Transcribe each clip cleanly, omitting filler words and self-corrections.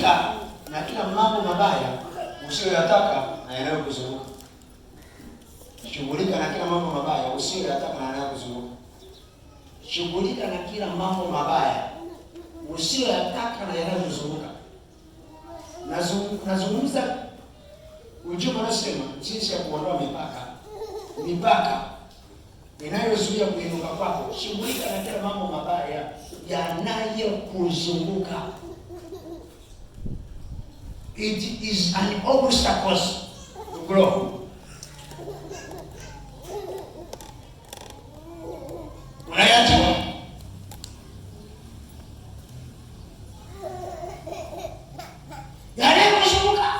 Shughulika na kila mambo mabaya usiyoyataka na yanayokuzunguka. Shughulika na kila mambo mabaya usiyoyataka na yanayokuzunguka. Shughulika na kila mambo mabaya usiyoyataka na yanayokuzunguka. Nazungumza ujumbe unasema jinsi ya kuondoa mipaka inayozuia kuinuka kwako. Shughulika na kila mambo mabaya yanayokuzunguka. It is an obstacle to grow. Unayajua? Yanayokuzunguka.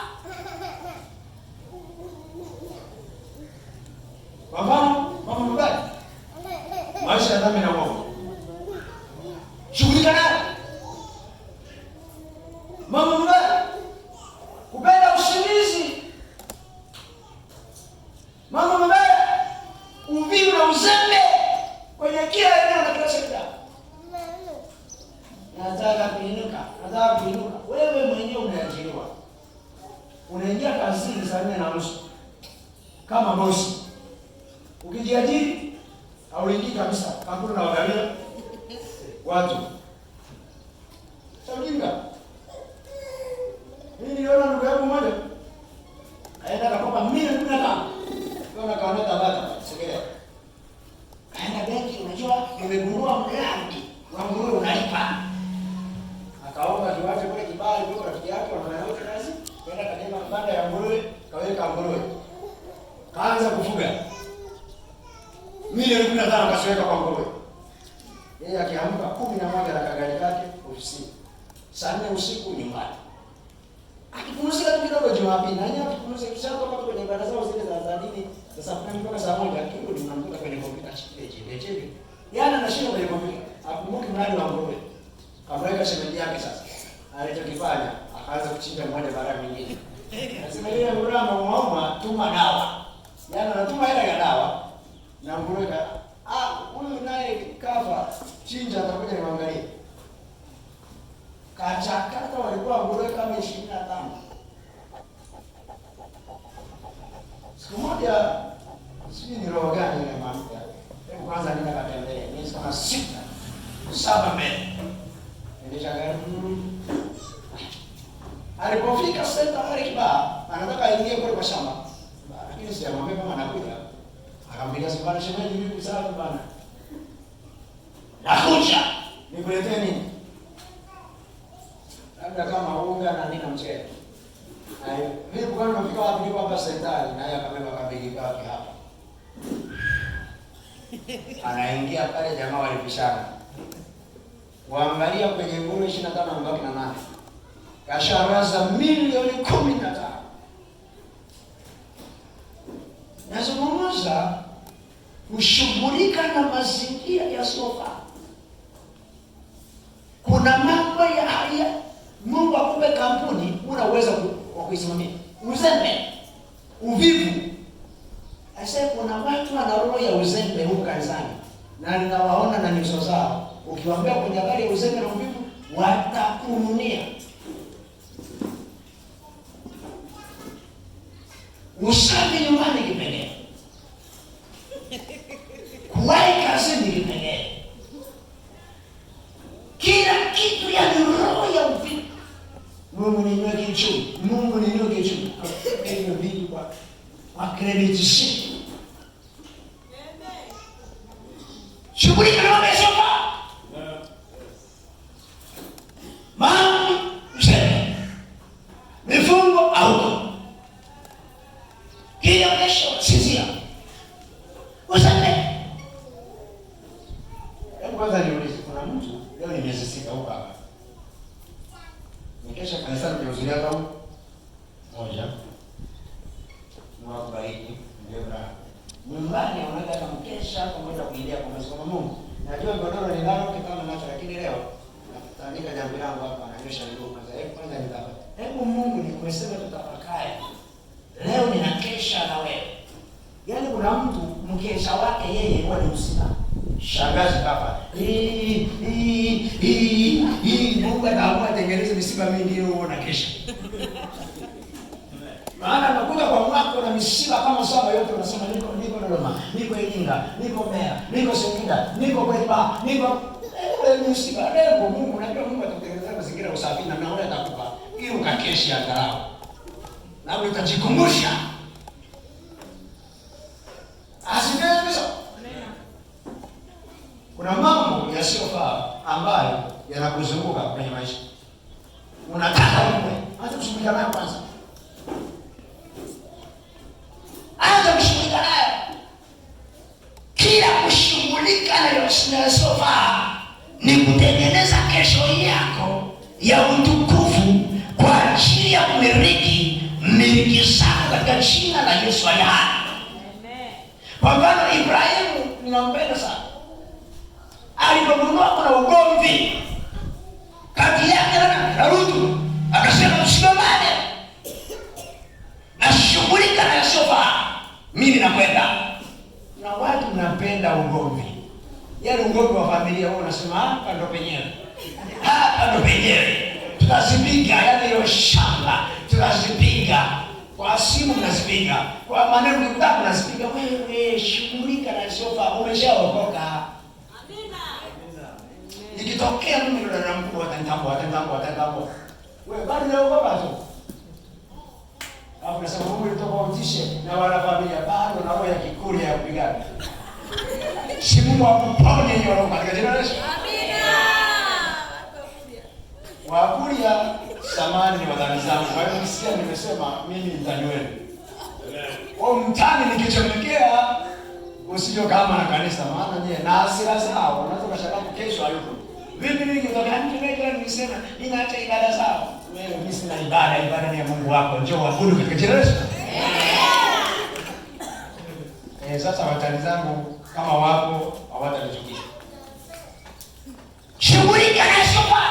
Kwa mfano, mambo mabaya. Maisha ya dhambi na uovu. Shughulika nayo. Mambo mabaya. Kupenda usingizi. Mambo mabaya. Uvivu na uzembe kwenye kila eneo na kila sekta. Nataka kuinuka. Wewe mwenyewe umeajiriwa. Unaingia kazini saa 4:30 kama bosi. Ukijiajiri hauingii kabisa. Kampuni na wagalia watu. Saujinga. Mimi niliona ndugu yangu mmoja aenda akakopa milioni 15. Kaona kaona tabata Segerea. Aenda benki, unajua nimegundua mradi wa nguruwe unalipa. Akaomba kiwanja kule kibali kwa rafiki yake wanayauza kazi, kwenda kajenga banda ya nguruwe, kaweka nguruwe. Kaanza kufuga. Milioni 15 akasiweka kwa nguruwe. Yeye akiamka 11 na kagari kake ofisini. Saa 4 usiku nyumbani. Akipumzika tu kidogo Jumapili, na yeye akipumzika kisha kwa kwenye ibada zao zile za dini, sasa kuna mpaka saa 1 akirudi tunamkuta kwenye kompyuta chini. Yana anashinda kwenye kompyuta. Akumbuki mradi wa nguruwe. Kamweka shemeji yake sasa. Alichokifanya, akaanza kuchinja mmoja baada ya mwingine. Anasema ile nguruwe anaomba tuma dawa. Yana anatuma hela ya dawa na nguruwe huyu naye kafa, chinja atakuja niangalie. Kachakata walikuwa nguruwe kama 25. Siku moja sijui ni roho gani ile mama. Hebu kwanza nenda katembee. Ni kama 6-7 mbele. Ndio gari. Alipofika senta pale kibaa, anataka aingie kule kwa shamba. Lakini sijamwambia kama anakuja. Akampigia simu bwana, shemeji vipi sana bwana? Nakuja. Nikuletee nini? Labda kama unga na nini na mchele. Hayo. Mimi kwa nini nafika wapi niko hapa sentali na yeye akabeba kabigi kake hapa. Anaingia pale, jamaa walipishana. Waangalia kwenye nguruwe 25 mbaki na 8. Kasharaza milioni 15. Nazungumza kushughulika na mazingira yasiyofaa. Kuna mambo ya haya Mungu akupe kampuni una uwezo wa kuisimamia. Uzembe, uvivu. Asa kuna watu wana roho ya uzembe huko kanisani. Na ninawaona na nyuso zao. Ukiwaambia kwenye habari ya uzembe na uvivu, watakununia. Usafi nyumbani kipengele. Kuwahi kazini kipengele. Kila kitu ya roho ya uvivu. Mungu niinue kichwa. Mungu niinue kichwa. Hiyo vitu kwa credit sheet. Shughulika na mambo ya sofa. Mambo mzee. Mifungo au kila kesho sinzia. Usafi. Kwanza niulize, kuna mtu leo ni miezi 6 huko hapa. Nikesha kanisani kuhudhuria kama moja. Mwabariki ndio bra. Nyumbani anaenda kama mkesha pamoja kuingia kwa Mwenyezi Mungu. Najua godoro ni lalo kama nacho, lakini leo natandika jambo langu hapa na nyosha miguu kwanza. Kwanza nitapa. Hebu Mungu nikumesema tutafakari. Leo ninakesha na wewe. Yaani kuna mtu mkesha wake yeye huwa ni msiba. Shangazi hapa. Mungu anaamua tengeneze misiba misiba mingi huo na kesha. Maana nakuja kwa mwako na misiba kama saba yote unasema niko Dodoma, niko Iringa, niko Mbeya, niko Singida, niko Kwepa, niko misiba leo. Mungu unajua Mungu atakutengenezea mazingira usafi na naona atakupa ili ukakeshi angalau. Na wewe utajikumbusha. Asifiwe. Kuna mambo yasiyofaa ambayo yanakuzunguka kwenye maisha. Unataka uwe, acha kushughulika nayo kwanza. Acha kushughulika nayo. Kila kushughulika nayo yasiyofaa ni kutengeneza kesho yako ya utukufu kwa ajili ya kumiliki miliki zako katika jina la Yesu aliye hai. Kwa mfano Ibrahimu ninampenda sana. Alipogundua kuna ugomvi kati yake na Rutu, akasema usigombane. Na shughulika na yasiyofaa. Mimi nakwenda. Na watu mnapenda ugomvi. Yale ugomvi wa familia wao unasema hapa ndo penyewe. Hapa ndo penyewe. Tunazipiga yale hiyo shamba. Tunazipiga. Kwa simu mnazipiga. Kwa maneno mkutano mnazipiga. Wewe shughulika na yasiyofaa. Umeshaokoka. Ikitokea mimi ndo na mkuu watangambo. Wewe bado unaogopa tu. Hapo nasema Mungu nitofautishe na wana familia bado na roho ya kikuli ya kupigana. Si Mungu akuponye hiyo roho katika jina la Yesu. Amina. Wakulia samani ni wadhambi zangu. Kwa hiyo msikia nimesema mimi mtani wenu. Wao mtani nikichomekea usije kama na kanisa maana nyie na hasira zao unaweza kushangaa kesho hayupo. Vipi nini kitokea ndio nimesema ninaacha ibada zao. Wewe mimi sina ibada ni ya Mungu wako. Njoo abudu katika jina la Yesu. Sasa watani zangu kama wapo hawatanichukia. Shughulika na sofa.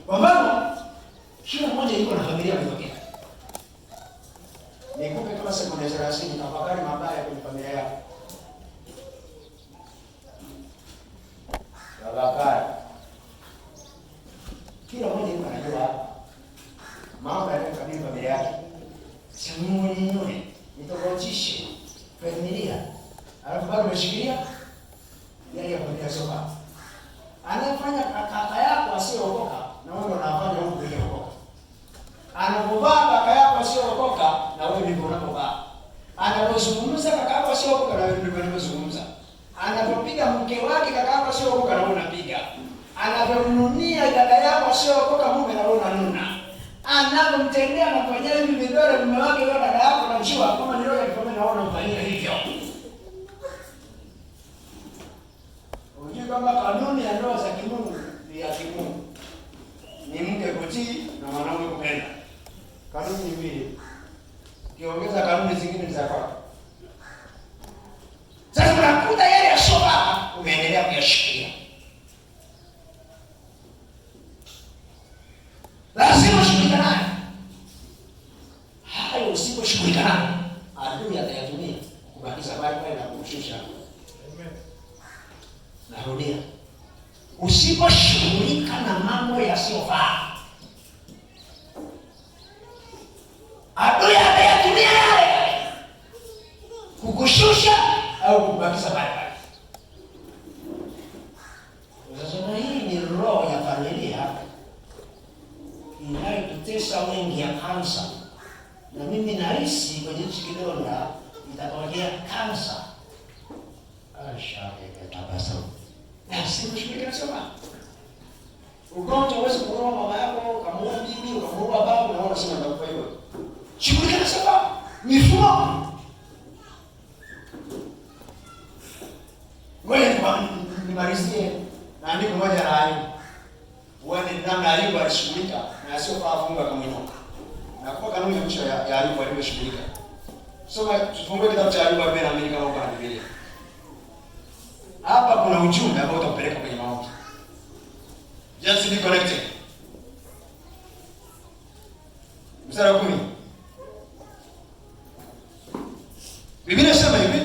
Baba, kila mmoja yuko na familia yake. Nikupe kama sekunde 30 tafakari mabaya kwenye familia yako. Tafakari. Kila mmoja yuko anajua mambo yanayokabili familia yake. Simuone nitofautishe familia. Alafu bado umeshikilia yale ya familia soka. Anafanya kaka yako asiokoka na wewe unafanya huko uliokoka. Anapovaa kaka yako asiokoka na wewe ndivyo unapovaa. Anapozungumza kaka yako asiokoka na wewe ndivyo unazungumza. Anapopiga mke wake kaka yako asiokoka na wewe unapiga. Anapomnunia dada yako asiokoka mume na wewe unanuna. Anapomtendea na kufanyia hivi vidole mume wake na dada yako unajua kama ni roho ya kifamilia na wewe unafanyia hivyo. Unajua kama kanuni ya ndoa za kimungu ni ya kimungu. Ni mke kutii na mwanaume kupenda. Kanuni ni mbili. Ukiongeza kanuni zingine ni za kwako. Sasa unakuta yale ya sofa umeendelea kuyashikilia. Lazima ushughulike nayo. Hayo usiposhughulika nayo, adui atayatumia kubakiza bali na kukushusha. Narudia. Usiposhughulika na mambo yasiyofaa, adui atayatumia yale kukushusha au kukubakiza bali. Sasa hii ni roho ya familia inayotutesa wengi ya kansa. Na mimi nahisi kwenye hichi kidonda itatokea kansa. Tabasa. Na sisi tushughulike sana. Ugonjwa huwezi kuoa mama yako, kama bibi, kama babu, na unasema nitakufa hiyo. Shughulika sana. Mifumo. Wewe nimalizie na andiko moja la Ayubu. Wewe namna Ayubu alishughulika na asiyofaa funga kama hilo. Na kwa kanuni ya mwisho ya Ayubu alivyoshughulika. Soma tufungue kitabu cha Ayubu 42 kama uko na Biblia. Hapa kuna ujumbe ambao utakupeleka kwenye maombi. Just be connected. Mstari wa 10. Biblia inasema hivi.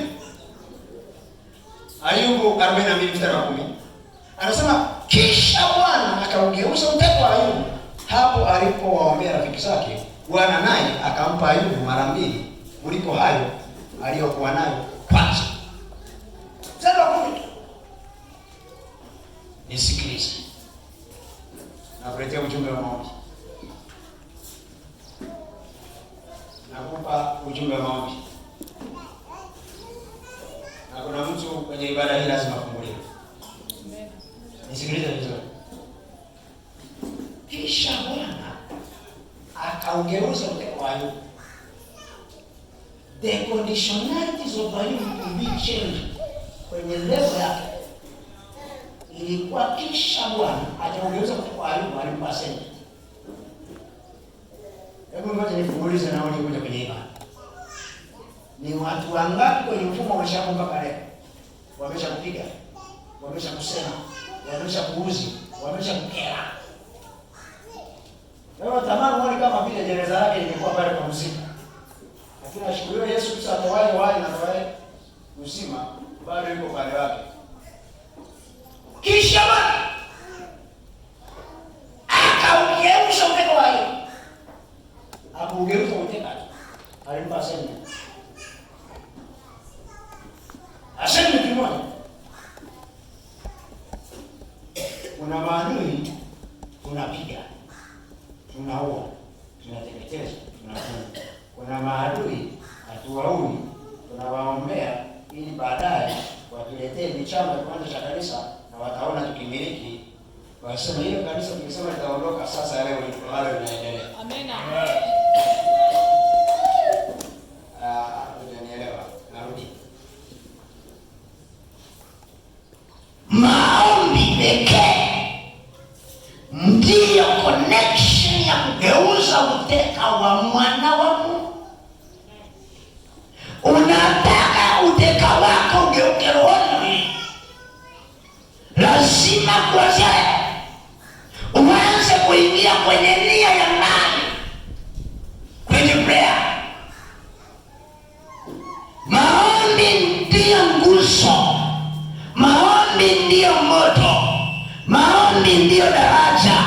Ayubu 42 mstari wa 10. Anasema kisha Bwana akaugeuza mtego wa Ayubu. Hapo alipowaombea rafiki zake, Bwana naye akampa Ayubu mara 2 kuliko hayo aliyokuwa nayo kwanza. Sasa kumbe nisikilize. Nakuletea ujumbe wa maombi. Nakupa ujumbe wa maombi. Na kuna mtu kwenye ibada hii lazima afunguliwe. Nisikilize vizuri. Kisha Bwana akaugeuza mtego wa Ayubu. The conditionalities of Ayubu will be changed kwenye level yake. Ilikuwa kisha Bwana akaugeuza mtego wa Ayubu, alimpa senti. Hebu ngoja nifungulize na wale kuja kwenye ibada. Ni watu wangapi kwenye mfumo wa shamba mpaka leo? Wameshakupiga, wameshakusema, wameshakuuzi, wameshakukera. Leo tamani wale kama vile gereza lake lilikuwa pale kwa mzima. Lakini ashukuriwe Yesu Kristo atawaye wale na atawaye uzima bado yuko pale wake. Kisha Bwana akaugeuza mtego wa Ayubu. Akaugeuza mtego. Alimpa senti. Asema kimoja. Kuna maadui tunapiga, tunaua, tunateketeza, tunafunga. Kuna maadui hatuwaui, tunawaombea ili baadaye watuletee michanga kiwanja cha kanisa na wataona tukimiliki. Wasema hiyo kanisa tukisema litaondoka sasa, leo bado linaendelea. Amen. Unanielewa? Narudi. Maombi pekee ndiyo connection ya kugeuza uteka wa mwana wa Mungu. Unataka uteka wako ugeuke rohoni, lazima kwanza uanze kuingia kwenye nia ya ndani, kwenye prayer. Maombi ndiyo nguzo, maombi ndiyo moto, maombi ndiyo daraja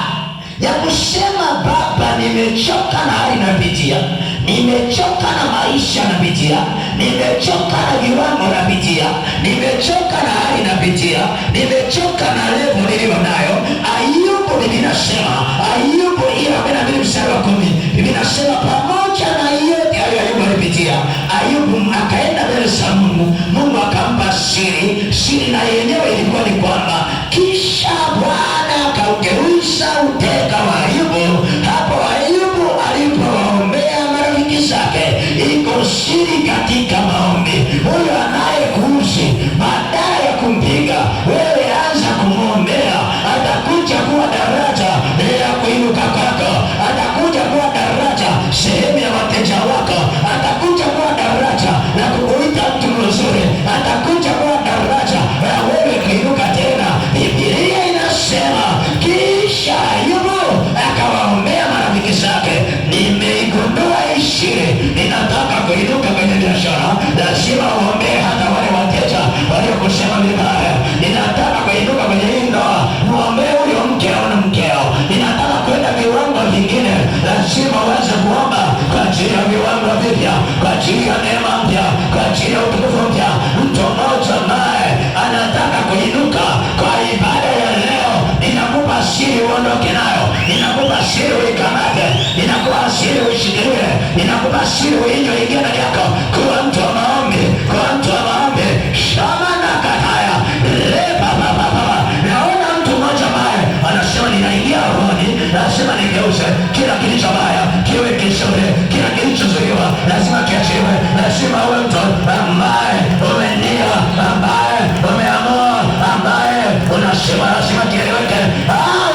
ya kusema Baba, nimechoka na hali napitia, nimechoka na maisha napitia, nimechoka na viwango napitia, nimechoka na hali napitia, nimechoka na level niliyo nayo. Ayubu Biblia inasema, Ayubu 42:10, Biblia inasema pamoja na yote Ayubu alipitia, Ayubu akaenda mbele za Mungu, Mungu akampa siri na yenyewe ilikuwa ni kwamba kisha Bwana akaugeuza uteka wa Ayubu. Hapo Ayubu alipowaombea marafiki zake, iko siri katika maombi. Huyo anayekuuzi, badala ya kumpiga wewe, anza kumwombea. Atakuja kuwa daraja ya kuinuka kwako, atakuja kuwa daraja sehemu ya wateja wako, atakuja kuwa daraja na kukuita mtu mzuri, atakuja kuwa daraja ya wewe kuinuka tena. Biblia inasema kisha Ayubu akawaombea marafiki zake. Nimeigundua ishiri, ninataka kuinuka kwenye biashara, lazima uombee hata wale wateja waliokusema vibaya. Ninataka kuinuka kwenye hii ndoa, muombee huyo mkeo na mkeo. Ninataka kwenda viwango vingine, lazima uanze kuomba kwa ajili ya viwango vipya, kwa ajili ya neema mpya, kwa ajili ya utukufu mpya. Mtu mmoja naye anataka kuinuka kwa ibada ya leo. Ninakupa siri uondoke nayo, ninakupa siri uikamate, ninakupa siri uishikilie, ninakupa siri uinywe ingia ndani yako. Kuwa mtu wa maombi, kuwa mtu wa maombi. Shama na kataya lepa baba. Naona mtu mmoja ambaye anasema ninaingia rohoni, lazima nigeuze kila kilicho baya kiwe kizuri, kila kilichozuiwa lazima kiachiwe. Lazima uwe mtu ambaye umenia, ambaye umeamua, ambaye unasema lazima kieleweke.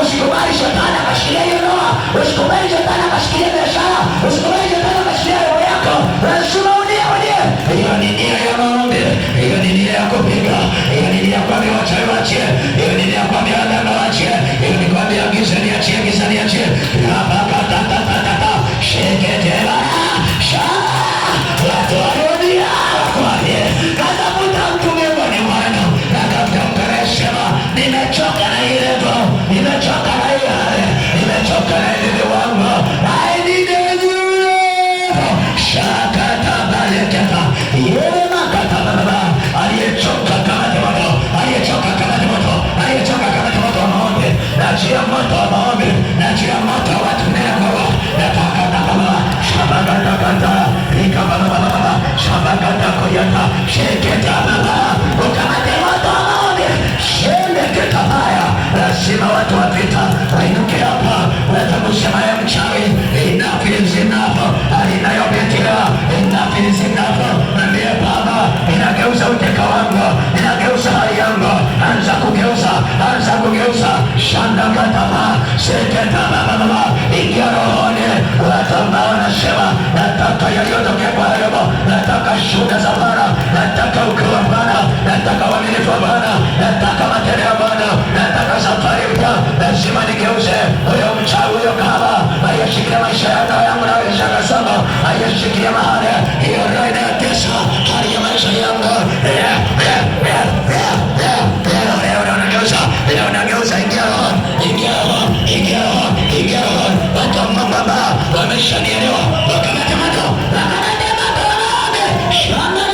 Usikubali shetani akashikilia hiyo ndoa, usikubali shetani akashikilia biashara, usikubali shetani akashikilia roho yako. Lazima unie vita, wainuke hapa, watakusema ya mchawi, enough is enough, alinayopitia, enough is enough. Mwambie Baba, inageuza uteka wangu, inageuza hali yangu, anza kugeuza, anza kugeuza. Shanda katama, seketa baba, ingia rohoni. Watu ambao wanasema nataka yaliyotokea kwa Ayubu, nataka shuhuda za Bwana, nataka ukuu wa Bwana, nataka uaminifu wa Bwana, nataka matendo ya Bwana, nataka safari mpya, lazima nigeuze. Huyo mchawi, huyo kahaba aliyeshikilia maisha yangu na wenzangu sana, aliyeshikilia mahali hiyo roho inayotesa hali ya maisha yangu, leo nageuza. Ingia roho, ingia roho, ingia roho, ingia roho. Watu wa Mungu ambao wameshanielewa, wakamate moto, wakamate moto. Shamba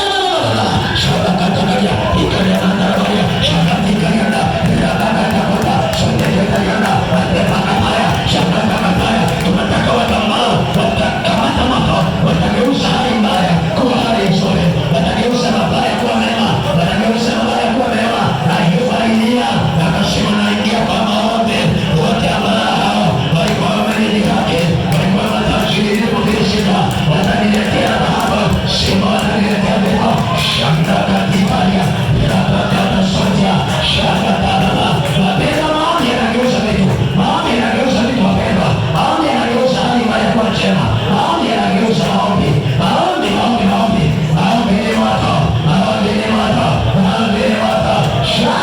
shamba katakalia, ikalia mandaroya, shamba tikaliana, rabaka kota, shamba tikaliana, wadepaka maya, shamba kakapaya. Tunataka watu ambao watakamata moto, watageuza hali mbaya kuwa hali nzuri, watageuza mabaya kuwa mema, watageuza mabaya kuwa mema. Na hiyo familia akasema naingia kwa maombi. Wote ambao walikuwa wamenidhihaki, walikuwa watajiri kufilisika, wataniletea dhahabu, simba wataniletea vito. Shanda katibalia, rabakata sotia, shanda tababa. Wapenda maombi yanageuza vitu, maombi yanageuza vitu wapendwa, maombi yanageuza hali mbaya kuwa njema, maombi yanageuza maombi, maombi, maombi, maombi, maombi ni moto, maombi ni moto, maombi ni moto. Shanda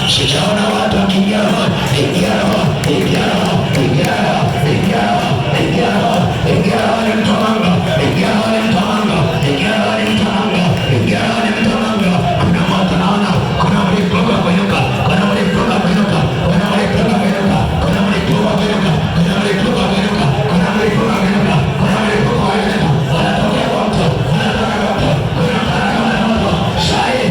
sijaona watu wakiingia roho, ingia roho, ingia roho, ingia roho, ingia roho, ingia roho, ingia roho ni mtu wangu, ingia roho ni mtu wangu, ingia roho ni mtu wangu, ingia roho ni mtu wangu. Kuna moto naona, kuna mlipuko wa kuinuka, kuna mlipuko wa kuinuka, kuna mlipuko wa kuinuka, kuna mlipuko wa kuinuka, kuna mlipuko wa kuinuka, kuna mlipuko wa kuinuka, kuna mlipuko wa kuinuka. Wanatokea kwa mtu, wanatokea kwa mtu, kuna kama moto, sai,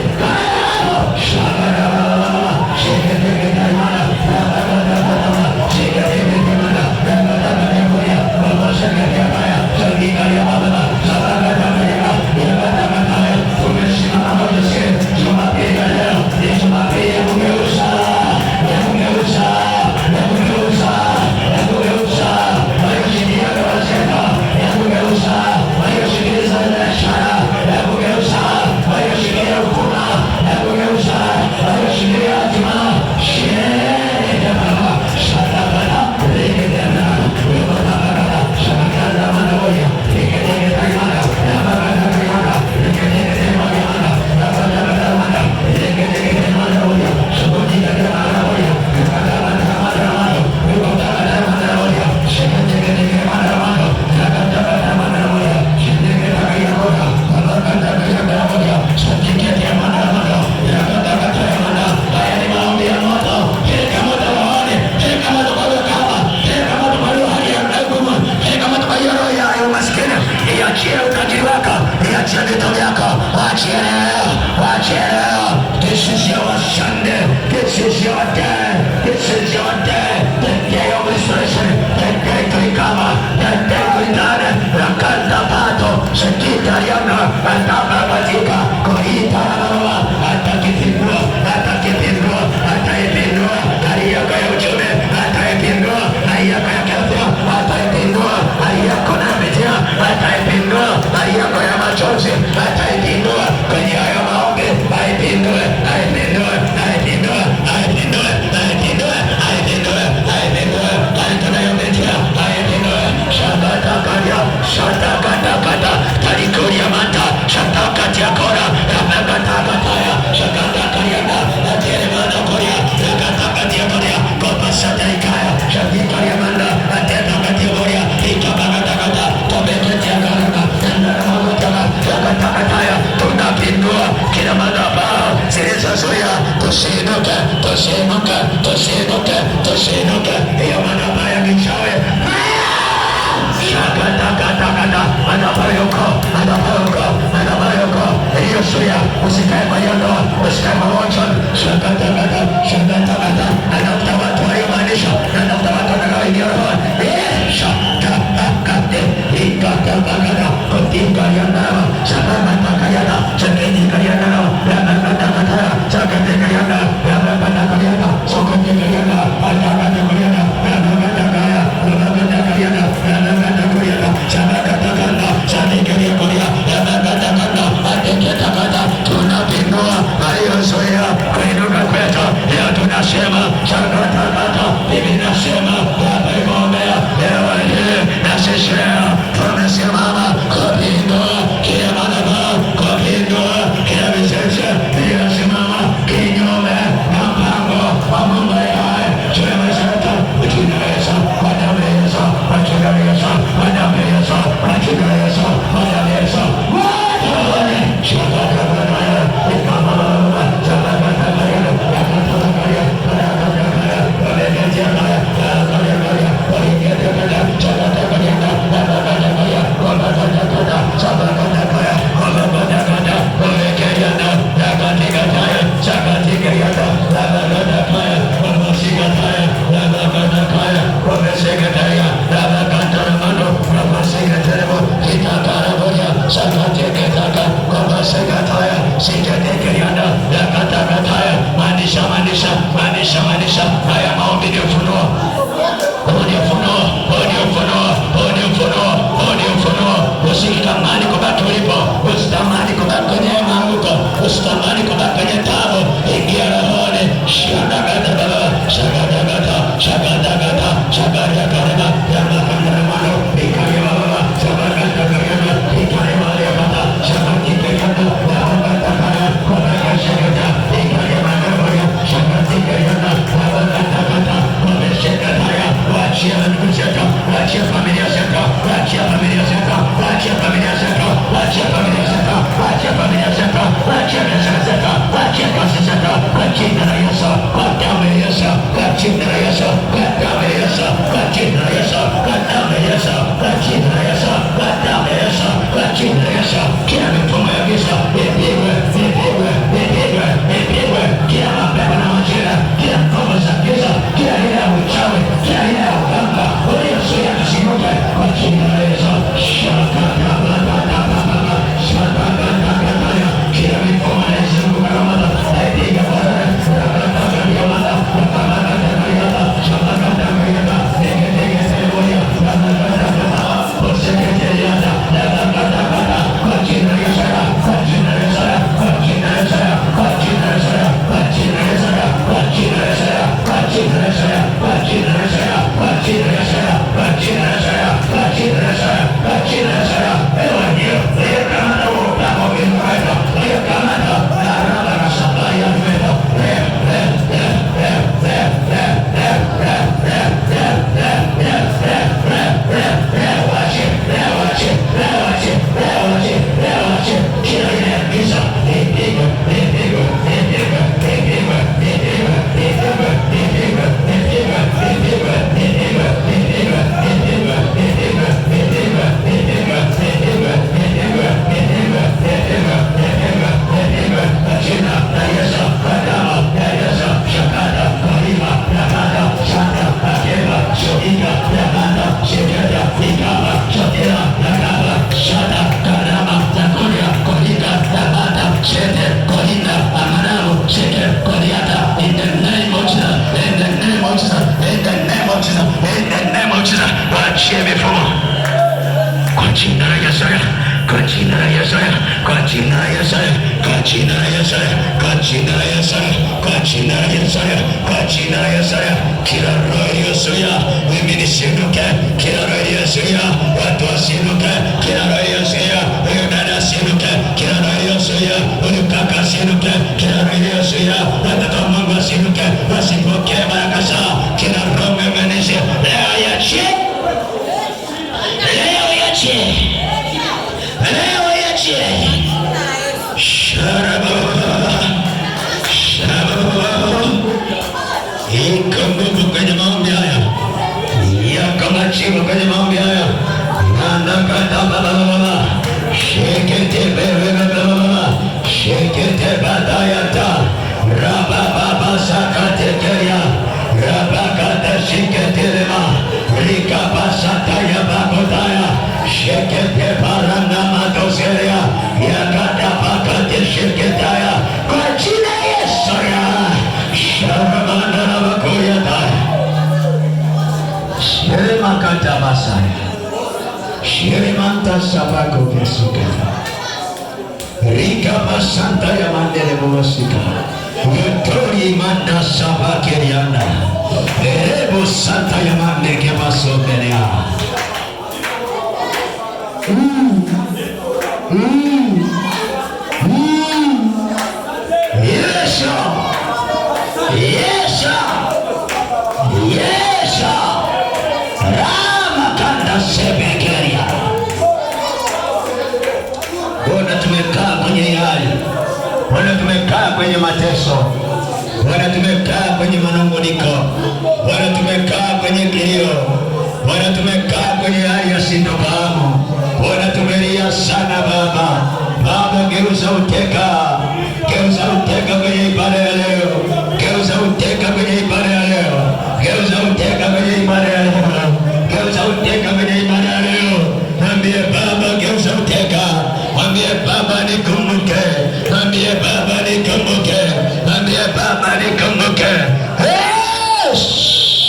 This is your Sunday. This is your day. This is your day. The day of restoration. The day to recover. The day to return. Rakanda pato. Sekita yana. Atababatika. Kohita nanawa. Atakipindua. Atakipindua. Ataipindua. Hariyaka ya uchumi. Ataipindua. Hariyaka ya kafya. Ataipindua. Hariyako na mitia. Ataipindua. Hariyako ya machozi. Ataipindua. Kwenye madhabahu zilizozuia tusiinuke, tusiinuke, tusiinuke, tusiinuke. Hiyo madhabahu ya kichawi shakatakata, madhabahu iliyozuia usikae kwa hiyo ndoa, usikae kwa wote. Shakatakata, anafuta watu waliomanisha, anafuta watu watakaoingia roho. Shakatakate, ikatakata, kutikayana, shakatakayana, shakatikayana, yakatakata, shakatikayana, yakatakayana, sokotikayana, atakatakayana, yakatakaya, yakatakayana, yakatakayana, shakatakana, shakatikayana, yakatakana, ateketakata. Tunapindua aliyozuia kuinuka kwetu. Leo tunasema shakatakata. Biblia inasema yamegombea leo hii na sisi leo tumesimama kupindua kila madhabahu, kupindua kila vizuizi vilivyosimama kinyume na mpango wa Mungu aliye hai juu ya maisha yetu. Tunaweza kwa damu ya Yesu, kwa jina la Yesu, kwa damu ya Yesu, kwa jina la Yesu, kwa damu ya Yesu. Maanisha haya maombi ni ufunuo. Usitamani kubaki ulipo, usitamani kubaki kwenye maanguko, usitamani kubaki kwenye taabu. Ingia rohoni. Shakatakata, shakatakata, shakatakata, shakatakata, yamakandaramano, ikayama, shakatakayama, ikayamaliyamata, shakatikayama, yamakantakaya, kwamekashakata, ikayamandaramaya, shakatikayama, yamakantakata, kwameshakataya. Wachia ndugu zetu, wachia familia zetu, wachia familia zetu, wachia familia zetu, wachia familia zetu, wachia familia zetu, wachia biashara zetu, wachia kazi zetu, kwa jina la Yesu, kwa damu ya Yesu, kwa jina la Yesu, kwa damu ya Yesu, kwa jina la Yesu, kwa damu ya Yesu, kwa jina la Yesu, kwa damu ya Yesu, kwa jina la Yesu. Kila mifumo ya giza ipigwe, ipigwe, ipigwe, ipigwe. Kila mapepo na majira, kila nguvu za giza, kila aina ya uchawi, kila aina ya uganga uliozuia tusiinuke, kwa jina la Yesu. Kila mifumo inayozunguka Ramada naipiga Bwana. Kila roho iliyozuia mimi nisiinuke, kila roho iliyozuia watu wasiinuke, kila roho iliyozuia huyu dada asiinuke, kila roho iliyozuia huyu kaka asiinuke, kila roho iliyozuia watoto wa Mungu asiinuke, wasipokee baraka zao. Kila roho mmemenezi leo iachie, leo iachie, leo iachie. Sharaba Rabasakatekeria, Rabakatashiketelema, Rikabasataya Bakotaya, Shekete Paranamadoseria, Yakatapakateshiketaya, kwa jina Yesu ya Sharamandarabakoyata, Shirimakatamasaya, Shirimanta Sabako Kesuka, Rikabasantaya Mandele Bosika, Victoria Manda Sabakeriana, Erebo Santa Yamande Kebasobelia. Yes, yes, yes, Ramakanda Sebekeria. Bwana, tumekaa kwenye hali, Bwana, tumekaa kwenye mateso, Bwana, tumekaa kwenye manunguniko, Bwana, tumekaa kwenye kilio, Bwana, tumekaa kwenye hali ya sintofahamu, Bwana, tumelia sana Baba. Baba, geuza uteka, geuza uteka kwenye ibada ya leo, geuza uteka kwenye ibada ya leo, geuza uteka kwenye ibada ya leo, geuza uteka kwenye ibada ya leo. Mwambie Baba, geuza uteka. Mwambie Baba, nikumbuke. Mwambie Baba, nikumbuke. Mwambie Baba, nikumbuke.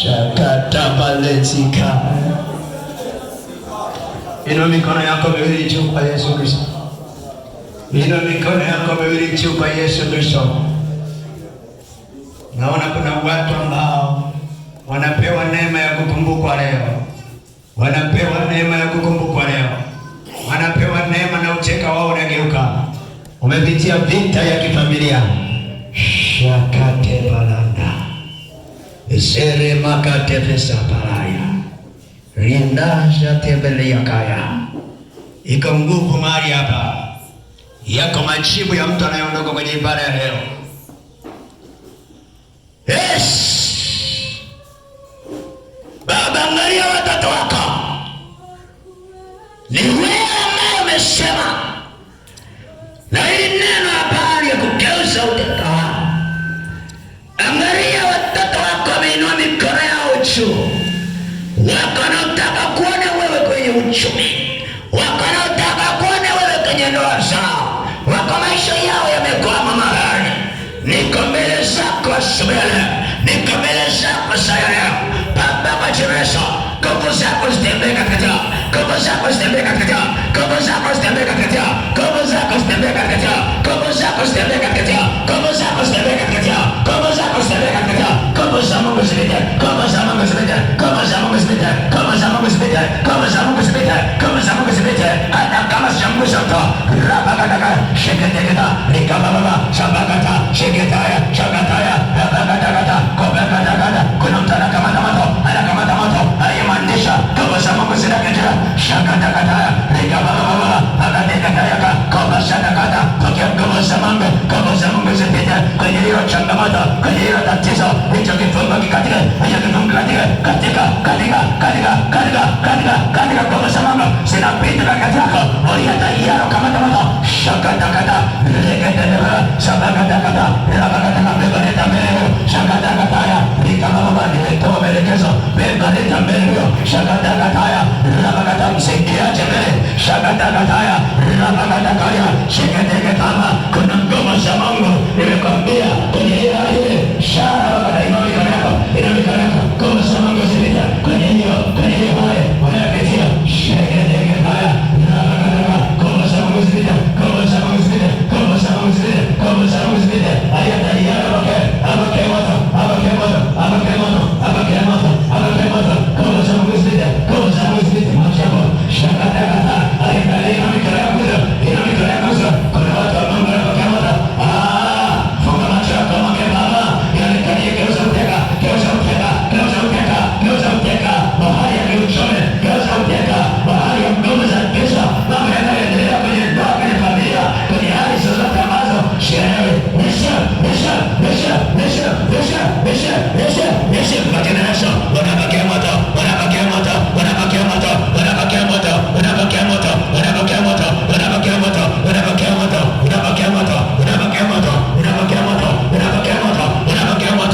Shakatabalezika. Inua mikono yako miwili juu kwa Yesu Kristo. Inua mikono yako miwili juu kwa Yesu Kristo. Naona kuna watu ambao wanapewa neema ya kukumbukwa leo. Wanapewa neema ya kukumbukwa leo. Wanapewa neema na ucheka wao unageuka. Umepitia vita ya kifamilia. Shakate balanda. Zere makate pesa palaya. Rindaja tebele ya kaya. Iko nguvu mahali hapa. Yako majibu ya mtu anayeondoka kwenye ibada ya leo. Yes! Baba, angalia watoto wako. Ni wewe ambaye umesema na hili neno habari ya kugeuza uteka wao. Angalia watoto wako wameinua mikono yao juu. Wako wanaotaka kuona wewe kwenye uchumi, wako wanaotaka kuona wewe kwenye ndoa zao, wako maisha yao yamekwama mahali. Niko mbele zako asubuhi ya leo, niko mbele zako saa ya leo. Baba, kwa jina la Yesu, nguvu zako zitembee katika, nguvu zako zitembee katika, nguvu zako zitembee katika, nguvu zako zitembee katika, nguvu zako zitembee katika, nguvu zako zitembee katika, nguvu zako zitembee katika, nguvu za Mungu zipite, nguvu za Mungu zipite, nguvu za Mungu zipite, nguvu za Mungu zipite, nguvu za Mungu zipite, nguvu za Mungu zipite. Hata kama shambuza mto, rabakataka, sheketeketa, likababa, shabakata, sheketaya, shakataya, rabakatakata, kobakatakata. Kuna mtu anakamata moto, anakamata moto, ayemandisha, nguvu za Mungu zinakejea, shakatakataya, likababa, akatekatayaka, kobashatakata. Pokea nguvu za Mungu, nguvu za Mungu zipite kwenye hiyo changamoto, kwenye hiyo tatizo, hicho kifungo kikatike, hicho kifungo kikatike, katika nguvu za Mungu zinapita kati yako, uliyatayari kamata moto, shakatakata, leketeleka, shabakatakata, rabakatakata, bebaleta mbele, shakatakataya, likababa, niletoa maelekezo, bebaleta mbele, shakatakataya, rabakata, msikiache mbele, shakatakataya, rabakatakaya, sheketeketama. Kuna nguvu za Mungu, nimekwambia kwenye hiyo shara, inaonekana, nguvu za Mungu zipita kwenye hiyo haya, wanapitia, sheketeketaya, rabakataka, nguvu za Mungu zipita, nguvu za Mungu zipita, nguvu za Mungu zipita, nguvu za Mungu zipita. Ayatayari abake moto, abake moto, abake moto, abake moto, abake moto, nguvu za Mungu zipita, nguvu za Mungu zipita, mashako, shakatakata, ayatayari inamikana ya kuzo, inamikana ya kuzo. Kuna watu wa Mungu wanapokea moto. Funga macho yako, mwambie Baba, yaonekanie, geuza uteka, geuza uteka, geuza uteka, geuza uteka, bahari ya kiuchome, geuza uteka, bahari ya nguvu za pesa, mambo yanayoendelea kwenye ndoa, kwenye familia, kwenye hali zozote ambazo sherehe, majina Yesu, wanapokea moto, wanapokea moto, wanapokea moto, wanapokea moto, wanapokea moto, wanapokea moto, wanapokea moto, wanapokea moto, wanapokea moto, wanapokea moto, wanapokea moto, wanapokea moto, wanapokea moto,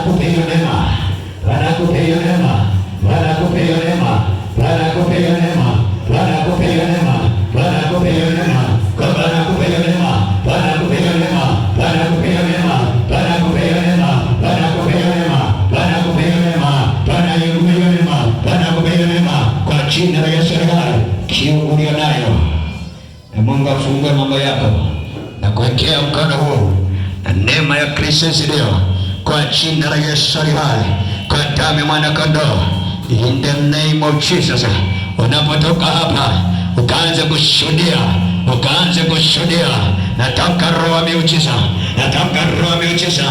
akupe hiyo neema, Bwana akupe hiyo neema, Bwana akupe hiyo neema, Bwana akupe hiyo neema, Bwana akupe hiyo neema, Bwana akupe hiyo neema, Bwana akupe hiyo neema, Bwana akupe hiyo neema, Bwana akupe hiyo neema, Bwana akupe hiyo neema, Bwana akupe hiyo neema, Bwana akupe hiyo neema, Bwana akupe hiyo neema, Bwana akupe hiyo neema, kwa jina la Yesu. Kiu ulio nayo na Mungu afungue mambo yako na kuwekea mkono huu na neema ya Kristo leo kwa jina la Yesu aliye kwa damu ya mwana kondoo. In the name of Jesus, unapotoka hapa ukaanze kushuhudia, natamka roho ya miujiza,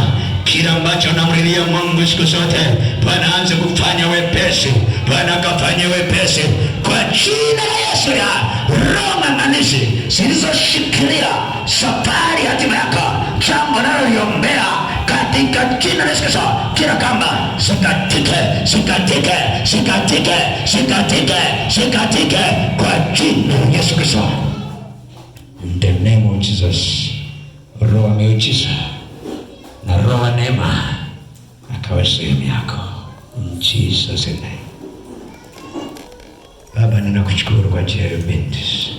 kila ambacho namlilia Mungu siku zote, Bwana anze kufanya wepesi, Bwana akafanye wepesi kwa jina la Yesu. Ya roho ng'ang'anizi zilizoshikilia safari hatima yako, jambo naloliombea katika jina la Yesu, kila kamba sikatike kwa jina la Yesu Kristo. In the name of Jesus, roho miujiza na roho neema akawa sehemu yako. In Jesus name. Baba, ninakushukuru kwa ajili ya binti.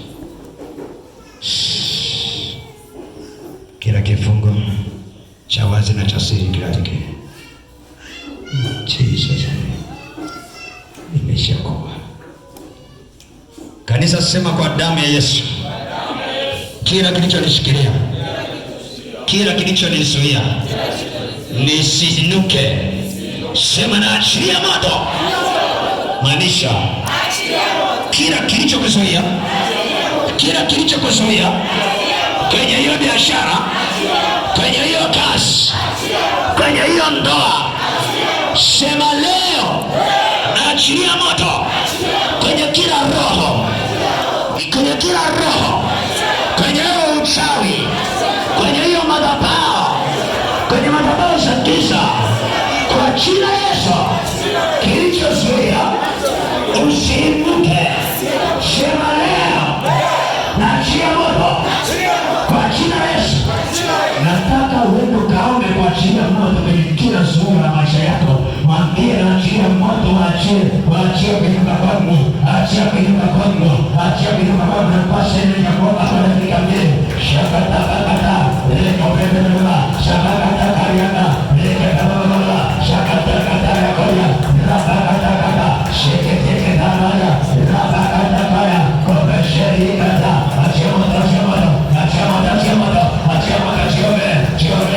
Kila kifungo cha wazi na cha siri kilatike. In Jesus name. Imeshakuwa. Kanisa, sema kwa damu ya Yesu, kila kilichonishikilia, kila kilichonizuia nisiinuke, sema na achilia moto. Maanisha kila kilichokuzuia, kwenye hiyo biashara, kwenye hiyo kazi, kwenye hiyo ndoa, sema leo na achilia moto kwenye kila roho, kwenye hiyo uchawi, kwenye hiyo madhabahu, kwenye madhabahu za giza, kwa jina la Yesu. Kilichozuia usiinuke, sema leo na achia moto kwa jina la Yesu. Nataka uende ukaombe kwa ajili ya moto kwenye kila sura la maisha yako. Mwambie na achia moto, waachie kuinuka kwangu, achia kuinuka kwangu, napasa ile ya kuomba kwa dakika mbili. Shakatakata, leko bebelula, shakatakariana, lekababala, shakatakata ya koya, rabakatakata, sheketeketana, rabakatakaya, kobesherikata, achia moto, achia moto, achia moto, achia moto, achia moto,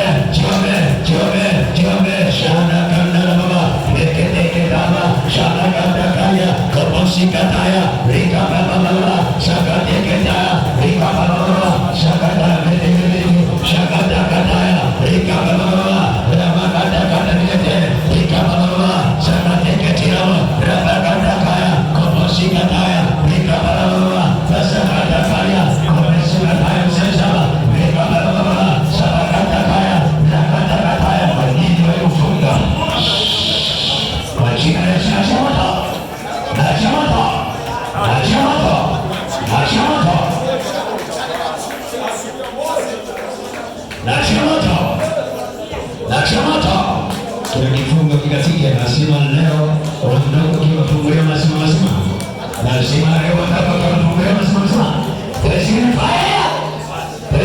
chiome, shanakandala baba, leketeketana, shanakandakaya, kobosikataya, rikababala, shakateketaya, rikababala, shakatakataya, rikababala, rabakatakataya, rikababala, shakateketirawa, rabakatakaya, kobosikataya, rikababala, shakatakaya, kobosikataya, sesama, rikababala, shakatakaya, rakatakataya. Kwa nini wewe ufunga? Kwa jina la Yesu, achia moto, achia moto, achia moto, achia moto, achia moto, achia moto. Kila kifungo kikatike, lazima leo ondoka kimefunguliwa mazima. Lazima leo ondoka kimefunguliwa mazima. There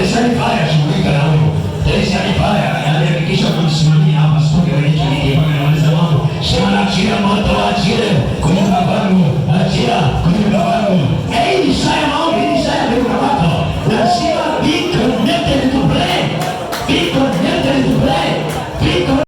is fire, shughulika na wewe. There is fire, hakikisha kumsimamia hapa studio yetu ili mambo. Sema na achia moto.